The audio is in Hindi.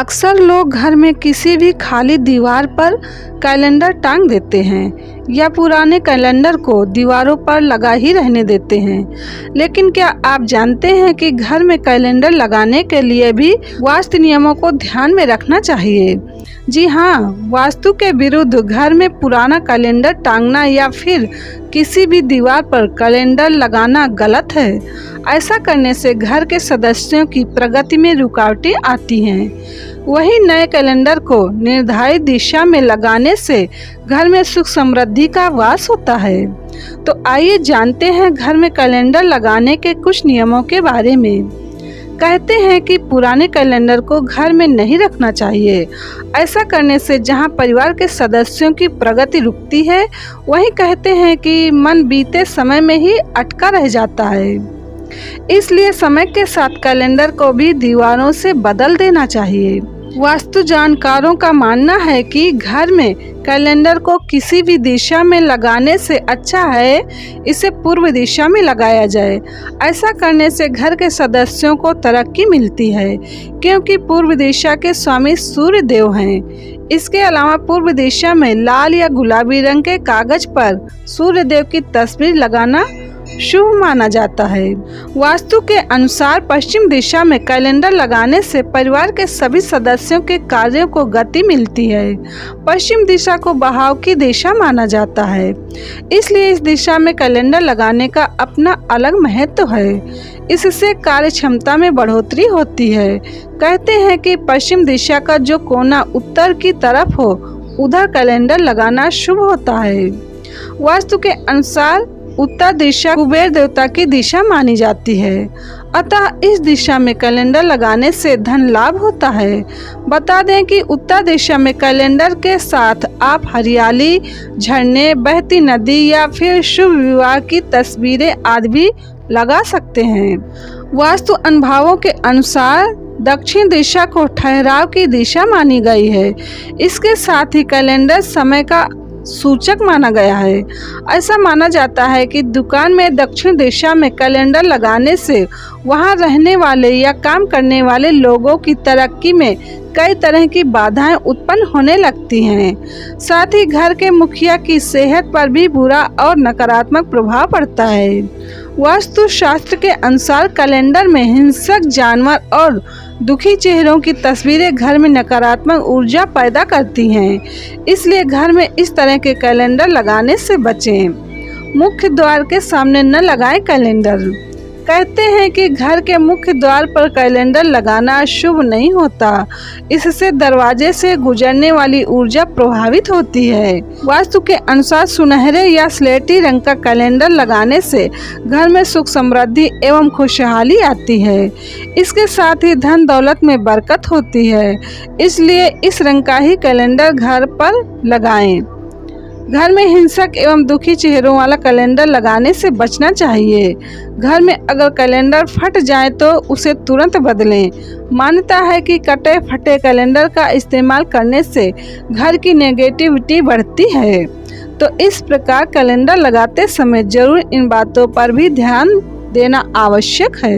अक्सर लोग घर में किसी भी खाली दीवार पर कैलेंडर टांग देते हैं या पुराने कैलेंडर को दीवारों पर लगा ही रहने देते हैं। लेकिन क्या आप जानते हैं कि घर में कैलेंडर लगाने के लिए भी वास्तु नियमों को ध्यान में रखना चाहिए? जी हाँ, वास्तु के विरुद्ध घर में पुराना कैलेंडर टांगना या फिर किसी भी दीवार पर कैलेंडर लगाना गलत है। ऐसा करने से घर के सदस्यों की प्रगति में रुकावटें आती हैं। वही नए कैलेंडर को निर्धारित दिशा में लगाने से घर में सुख समृद्धि का वास होता है। तो आइए जानते हैं घर में कैलेंडर लगाने के कुछ नियमों के बारे में। कहते हैं कि पुराने कैलेंडर को घर में नहीं रखना चाहिए। ऐसा करने से जहां परिवार के सदस्यों की प्रगति रुकती है, वहीं कहते हैं कि मन बीते समय में ही अटका रह जाता है। इसलिए समय के साथ कैलेंडर को भी दीवारों से बदल देना चाहिए। वास्तु जानकारों का मानना है कि घर में कैलेंडर को किसी भी दिशा में लगाने से अच्छा है इसे पूर्व दिशा में लगाया जाए। ऐसा करने से घर के सदस्यों को तरक्की मिलती है, क्योंकि पूर्व दिशा के स्वामी सूर्य देव हैं। इसके अलावा पूर्व दिशा में लाल या गुलाबी रंग के कागज पर सूर्य देव की तस्वीर लगाना शुभ माना जाता है। वास्तु के अनुसार पश्चिम दिशा में कैलेंडर लगाने से परिवार के सभी सदस्यों के कार्यों को गति मिलती है। पश्चिम दिशा को बहाव की दिशा माना जाता है, इसलिए इस दिशा में कैलेंडर लगाने का अपना अलग महत्व है। इससे कार्य क्षमता में बढ़ोतरी होती है। कहते हैं कि पश्चिम दिशा का जो कोना उत्तर की तरफ हो, उधर कैलेंडर लगाना शुभ होता है। वास्तु के अनुसार उत्तर दिशा कुबेर देवता की दिशा मानी जाती है, अतः इस दिशा में कैलेंडर लगाने से धन लाभ होता है। बता दें कि उत्तर दिशा में कैलेंडर के साथ आप हरियाली, झरने, बहती नदी या फिर शुभ विवाह की तस्वीरें आदि भी लगा सकते हैं। वास्तु अनुभवों के अनुसार दक्षिण दिशा को ठहराव की दिशा मानी गई है। इसके साथ ही कैलेंडर समय का सूचक माना गया है। ऐसा माना जाता है कि दुकान में दक्षिण दिशा में कैलेंडर लगाने से वहां रहने वाले या काम करने वाले लोगों की तरक्की में कई तरह की बाधाएं उत्पन्न होने लगती हैं। साथ ही घर के मुखिया की सेहत पर भी बुरा और नकारात्मक प्रभाव पड़ता है। वास्तु शास्त्र के अनुसार कैलेंडर में हिंसक जानवर और दुखी चेहरों की तस्वीरें घर में नकारात्मक ऊर्जा पैदा करती हैं। इसलिए घर में इस तरह के कैलेंडर लगाने से बचें। मुख्य द्वार के सामने न लगाएं कैलेंडर। कहते हैं कि घर के मुख्य द्वार पर कैलेंडर लगाना शुभ नहीं होता। इससे दरवाजे से गुजरने वाली ऊर्जा प्रभावित होती है। वास्तु के अनुसार सुनहरे या स्लेटी रंग का कैलेंडर लगाने से घर में सुख समृद्धि एवं खुशहाली आती है। इसके साथ ही धन दौलत में बरकत होती है। इसलिए इस रंग का ही कैलेंडर घर पर लगाएं। घर में हिंसक एवं दुखी चेहरों वाला कैलेंडर लगाने से बचना चाहिए। घर में अगर कैलेंडर फट जाए तो उसे तुरंत बदलें। मान्यता है कि कटे फटे कैलेंडर का इस्तेमाल करने से घर की नेगेटिविटी बढ़ती है। तो इस प्रकार कैलेंडर लगाते समय जरूर इन बातों पर भी ध्यान देना आवश्यक है।